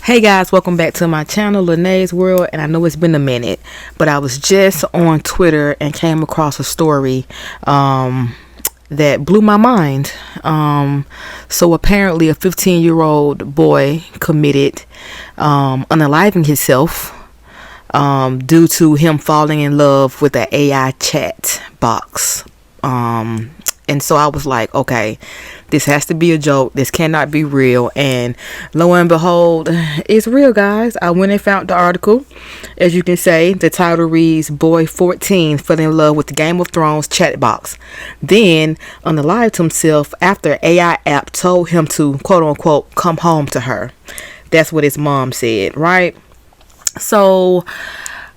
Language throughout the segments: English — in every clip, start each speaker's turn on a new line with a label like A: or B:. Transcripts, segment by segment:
A: Hey guys, welcome back to my channel, Lene's World, and I know it's been a minute, but I was just on Twitter and came across a story that blew my mind. So apparently a 15-year-old boy committed unaliving himself due to him falling in love with an AI chat box. And so I was like, okay, this has to be a joke. This cannot be real. And lo and behold, it's real, guys. I went and found the article. As you can say, the title reads, Boy 14 fell in love with the Game of Thrones chat box. Then unalived himself after AI app told him to, quote unquote, come home to her. That's what his mom said, right? So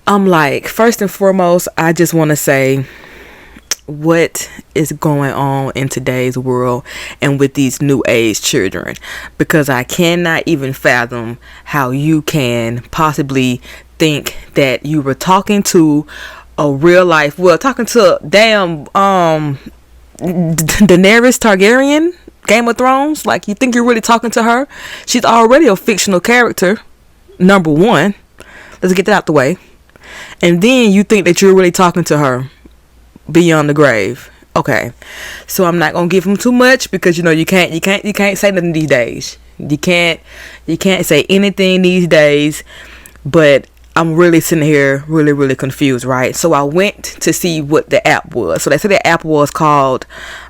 A: I'm like, first and foremost, I just want to say, what is going on in today's world and with these new age children? Because I cannot even fathom how you can possibly think that you were talking to a real life, talking to damn Daenerys Targaryen, Game of Thrones. Like, you think you're really talking to her? She's already a fictional character, number one. Let's get that out the way. And then you think that you're really talking to her beyond the grave. Okay, so I'm not gonna give him too much, because you can't say nothing these days. You can't say anything these days. But I'm really sitting here really confused, right? So I went to see what the app was. So they said the app was called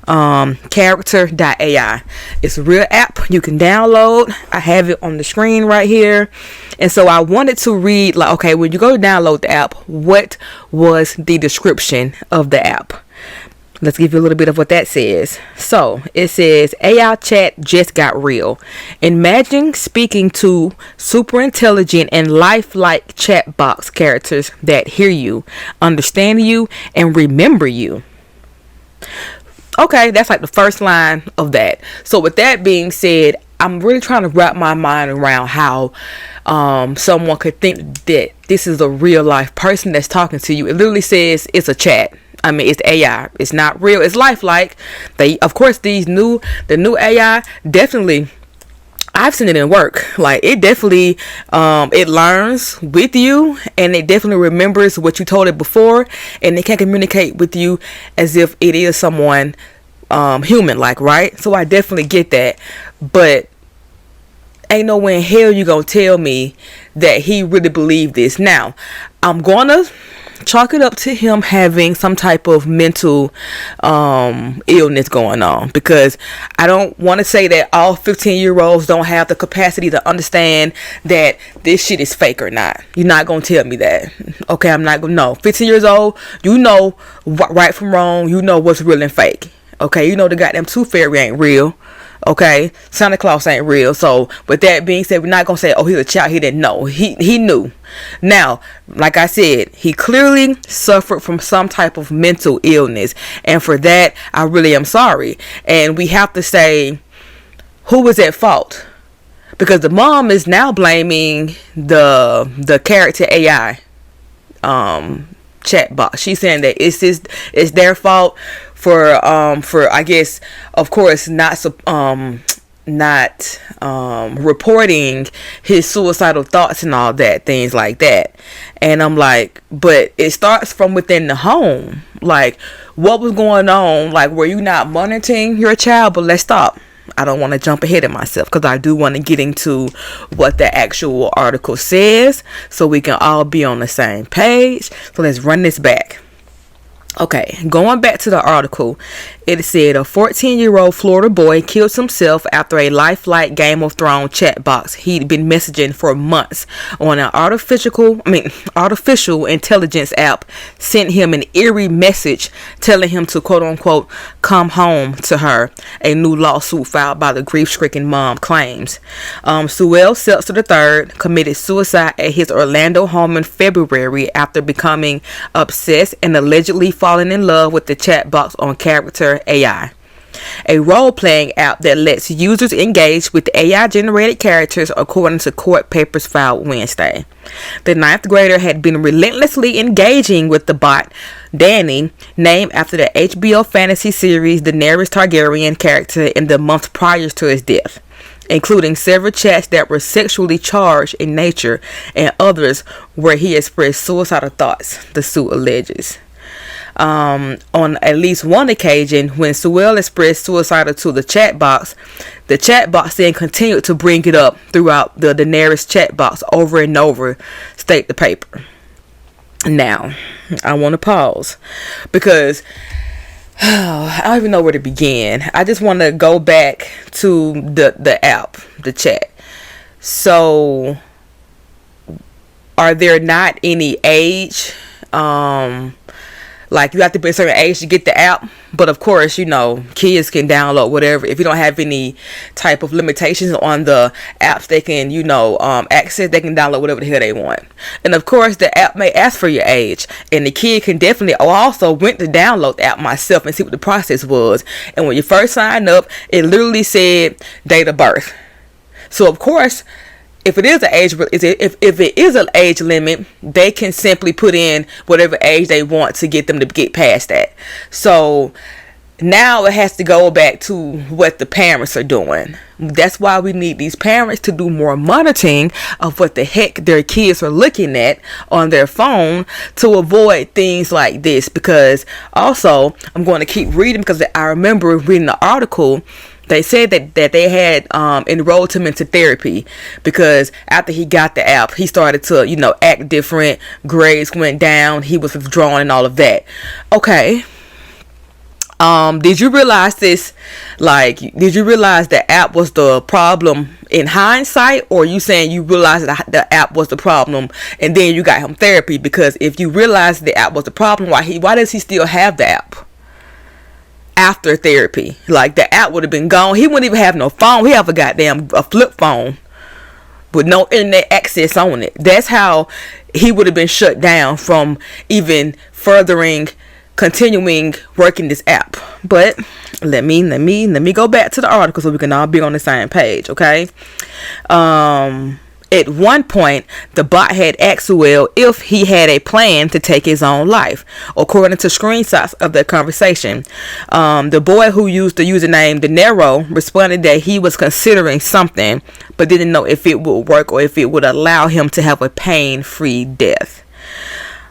A: Character.ai. It's a real app you can download. I have it on the screen right here. And so I wanted to read, like, okay, when you go to download the app, what was the description of the app? Let's give you a little bit of what that says. So it says, AI chat just got real. Imagine speaking to super intelligent and lifelike chat box characters that hear you, understand you, and remember you. Okay, that's like the first line of that. So with that being said, I'm really trying to wrap my mind around how someone could think that this is a real life person that's talking to you. It literally says it's a chat. I mean, it's AI. It's not real. It's lifelike. Of course, the new AI, definitely, I've seen it in work. Like, it definitely, it learns with you, and it definitely remembers what you told it before, and it can communicate with you as if it is someone human, like, right? So I definitely get that. But ain't no way in hell you gonna tell me that he really believed this. Now, I'm gonna chalk it up to him having some type of mental illness going on, because I don't want to say that all 15-year-olds don't have the capacity to understand that this shit is fake or not. You're not gonna tell me that. Okay, I'm not gonna know. 15 years old, you know right from wrong. You know what's real and fake. Okay, you know the goddamn Tooth Fairy ain't real. Okay, Santa Claus ain't real. So with that being said, we're not gonna say, oh, he's a child, he didn't know. He knew. Now, like I said, he clearly suffered from some type of mental illness, and for that I really am sorry. And we have to say, who was at fault? Because the mom is now blaming the character AI chat box. She's saying that it's their fault for I guess, of course, not reporting his suicidal thoughts and all that, things like that. And I'm like, but it starts from within the home. Like, what was going on? Like, were you not monitoring your child? But let's stop. I don't want to jump ahead of myself, because I do want to get into what the actual article says, so we can all be on the same page. So let's run this back. Okay, going back to the article, it said a 14-year-old Florida boy killed himself after a lifelike Game of Thrones chat box he'd been messaging for months on an artificial intelligence app sent him an eerie message telling him to, quote unquote, come home to her, a new lawsuit filed by the grief-stricken mom claims. Sewell Seltzer III committed suicide at his Orlando home in February after becoming obsessed and allegedly falling in love with the chat box on Character.ai, a role-playing app that lets users engage with AI-generated characters, according to court papers filed Wednesday. The ninth grader had been relentlessly engaging with the bot, Dany, named after the HBO fantasy series Daenerys Targaryen character, in the months prior to his death. including several chats that were sexually charged in nature and others where he expressed suicidal thoughts, the suit alleges. On at least one occasion, when Sewell expressed suicidal to the chat box then continued to bring it up throughout the Daenerys chat box over and over, state the paper. Now, I want to pause because I don't even know where to begin. I just want to go back to the app, the chat. So, are there not any age? Like, you have to be a certain age to get the app. But of course, you know, kids can download whatever. If you don't have any type of limitations on the apps they can, you know, access, they can download whatever the hell they want. And of course, the app may ask for your age. And the kid can definitely, I also went to download the app myself and see what the process was. And when you first signed up, it literally said date of birth. So of course, if it is an age, if it is an age limit, they can simply put in whatever age they want to get them to get past that. So now it has to go back to what the parents are doing. That's why we need these parents to do more monitoring of what the heck their kids are looking at on their phone to avoid things like this. Because also, I'm going to keep reading because I remember reading the article. They said that they had enrolled him into therapy because after he got the app, he started to, you know, act different. Grades went down. He was withdrawn and all of that. Okay. Did you realize this? Like, did you realize the app was the problem in hindsight? Or you saying you realized that the app was the problem and then you got him therapy? Because if you realized the app was the problem, why does he still have the app after therapy? Like, the app would have been gone. He wouldn't even have no phone. He have a flip phone with no internet access on it. That's how he would have been shut down from even continuing working this app. But let me go back to the article so we can all be on the same page, okay? At one point, the bot had asked Sewell if he had a plan to take his own life, according to screenshots of that conversation. The boy who used the username De Niro responded that he was considering something, but didn't know if it would work or if it would allow him to have a pain-free death.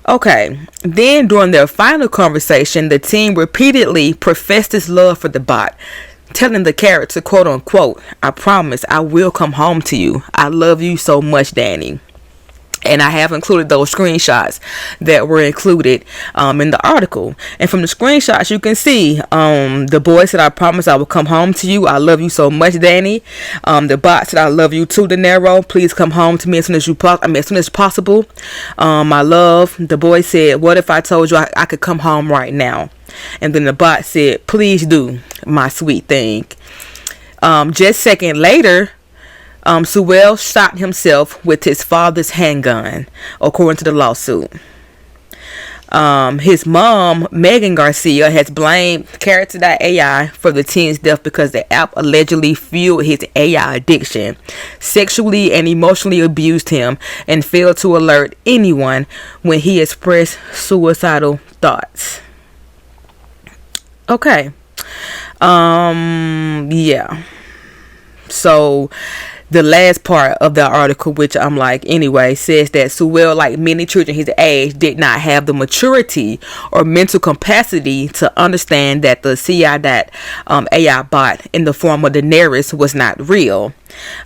A: Okay, then during their final conversation, the team repeatedly professed its love for the bot, telling the character, quote unquote, I promise I will come home to you. I love you so much, Danny. And I have included those screenshots that were included in the article. And from the screenshots, you can see the boy said, I promise I will come home to you. I love you so much, Danny. The bot said, I love you too, De Niro. Please come home to me as soon as possible. My love. The boy said, what if I told you I could come home right now? And then the bot said, please do, my sweet thing. Just a second later, Sewell shot himself with his father's handgun, according to the lawsuit. His mom, Megan Garcia, has blamed Character.ai for the teen's death because the app allegedly fueled his AI addiction, sexually and emotionally abused him, and failed to alert anyone when he expressed suicidal thoughts. Okay. Yeah. So the last part of the article, which I'm like, anyway, says that Sewell, like many children his age, did not have the maturity or mental capacity to understand that the CI.AI bot in the form of Daenerys was not real.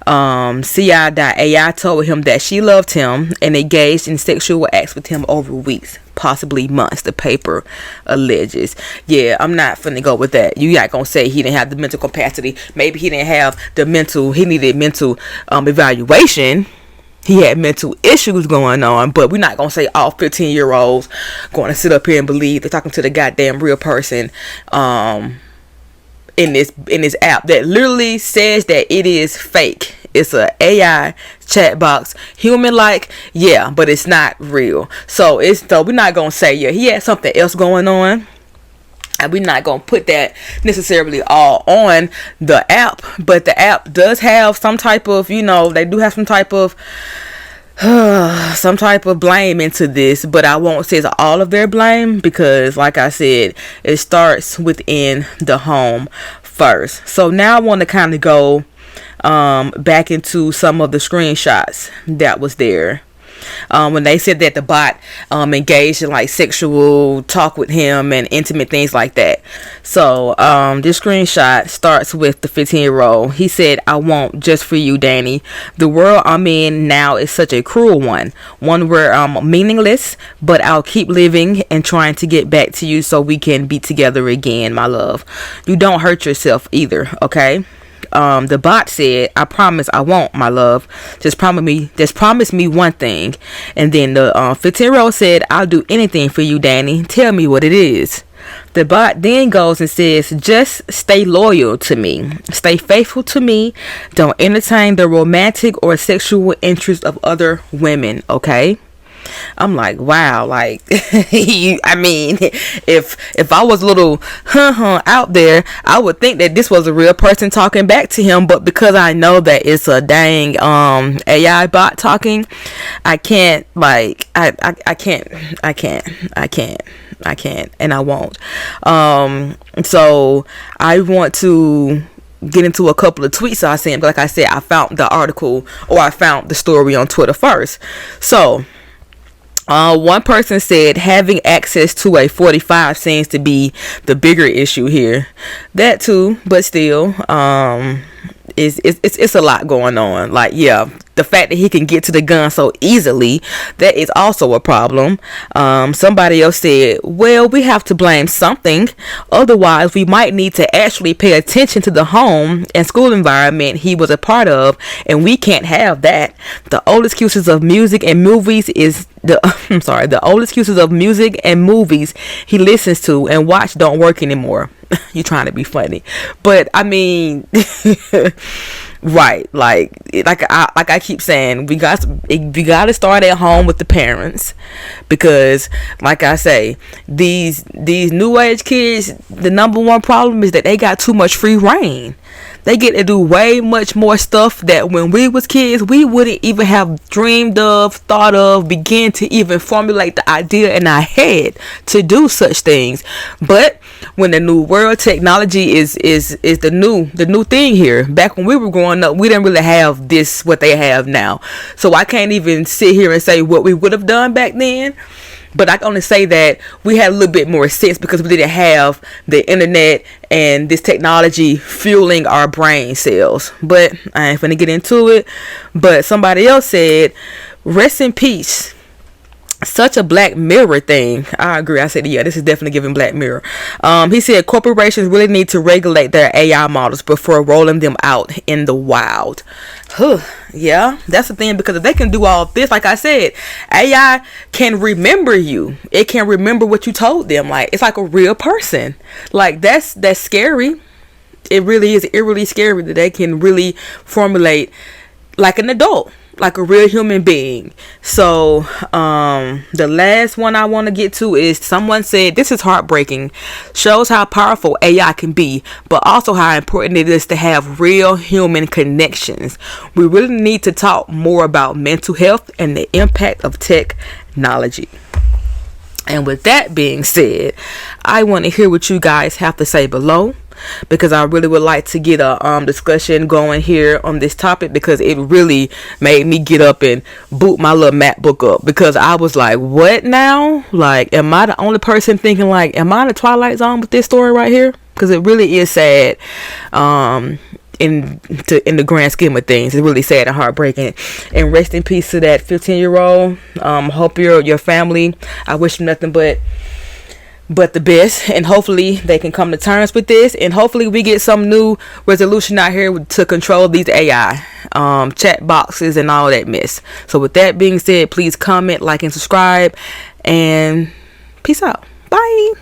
A: CI.AI told him that she loved him and engaged in sexual acts with him over weeks, possibly months, the paper alleges. Yeah, I'm not finna go with that. You not gonna say he didn't have the mental capacity. Maybe he didn't have he needed mental evaluation. He had mental issues going on, but we're not gonna say all 15-year-olds going to sit up here and believe they're talking to the goddamn real person in this app that literally says that it is fake. It's a AI chat box, human like, yeah, but it's not real. So we're not gonna say, yeah, he had something else going on, and we're not gonna put that necessarily all on the app. But the app does have some type of, they do have some type of blame into this, but I won't say it's all of their blame because, like I said, it starts within the home first. So now I want to kind of go back into some of the screenshots that was there. When they said that the bot engaged in like sexual talk with him and intimate things like that. So this screenshot starts with the 15-year-old. He said, "I won't, just for you, Danny. The world I'm in now is such a cruel one where I'm meaningless, but I'll keep living and trying to get back to you so we can be together again, my love. You don't hurt yourself either, okay?" The bot said, "I promise I won't, my love. Just promise me one thing." And then the 15-year-old said, "I'll do anything for you, Danny. Tell me what it is." The bot then goes and says, "Just stay loyal to me. Stay faithful to me. Don't entertain the romantic or sexual interest of other women, okay?" I'm like, wow, like, I mean, if I was a little out there, I would think that this was a real person talking back to him, but because I know that it's a dang AI bot talking, I can't, like, I can't, and I won't. So I want to get into a couple of tweets I sent, but like I said, I found the article, or I found the story on Twitter first. So one person said having access to a 45 seems to be the bigger issue here. That too, but still, it's a lot going on. Like, yeah, the fact that he can get to the gun so easily, that is also a problem. Somebody else said, well, we have to blame something. Otherwise, we might need to actually pay attention to the home and school environment he was a part of, and we can't have that. The old excuses of music and movies is the old excuses of music and movies he listens to and watch don't work anymore. You trying to be funny, but I mean, right? Like I keep saying, we got to start at home with the parents, because, like I say, these new age kids, the number one problem is that they got too much free reign. They get to do way much more stuff that when we was kids, we wouldn't even have dreamed of, thought of, begin to even formulate the idea in our head to do such things. But when the new world technology is the new thing here. Back when we were growing up, we didn't really have this, what they have now. So I can't even sit here and say what we would have done back then. But I can only say that we had a little bit more sense because we didn't have the internet and this technology fueling our brain cells. But I ain't finna get into it. But somebody else said, rest in peace. Such a Black Mirror thing. I agree. I said, yeah, this is definitely giving Black Mirror. He said corporations really need to regulate their AI models before rolling them out in the wild. Yeah, that's the thing, because if they can do all this, like I said, AI can remember you. It can remember what you told them. Like, it's like a real person. Like, that's scary. It really is. It really scary that they can really formulate like an adult, like a real human being. So the last one I want to get to is, someone said, this is heartbreaking, shows how powerful AI can be, but also how important it is to have real human connections. We really need to talk more about mental health and the impact of technology. And with that being said, I want to hear what you guys have to say below, because I really would like to get a discussion going here on this topic, because it really made me get up and boot my little MacBook up, because I was like, what now? Like, am I the only person thinking, like, am I in the Twilight Zone with this story right here? Because it really is sad. In the grand scheme of things, it's really sad and heartbreaking. And rest in peace to that 15-year-old. Hope your family, I wish them nothing but the best, and hopefully they can come to terms with this, and hopefully we get some new resolution out here to control these AI chat boxes and all that mess. So with that being said, please comment, like, and subscribe, and peace out. Bye.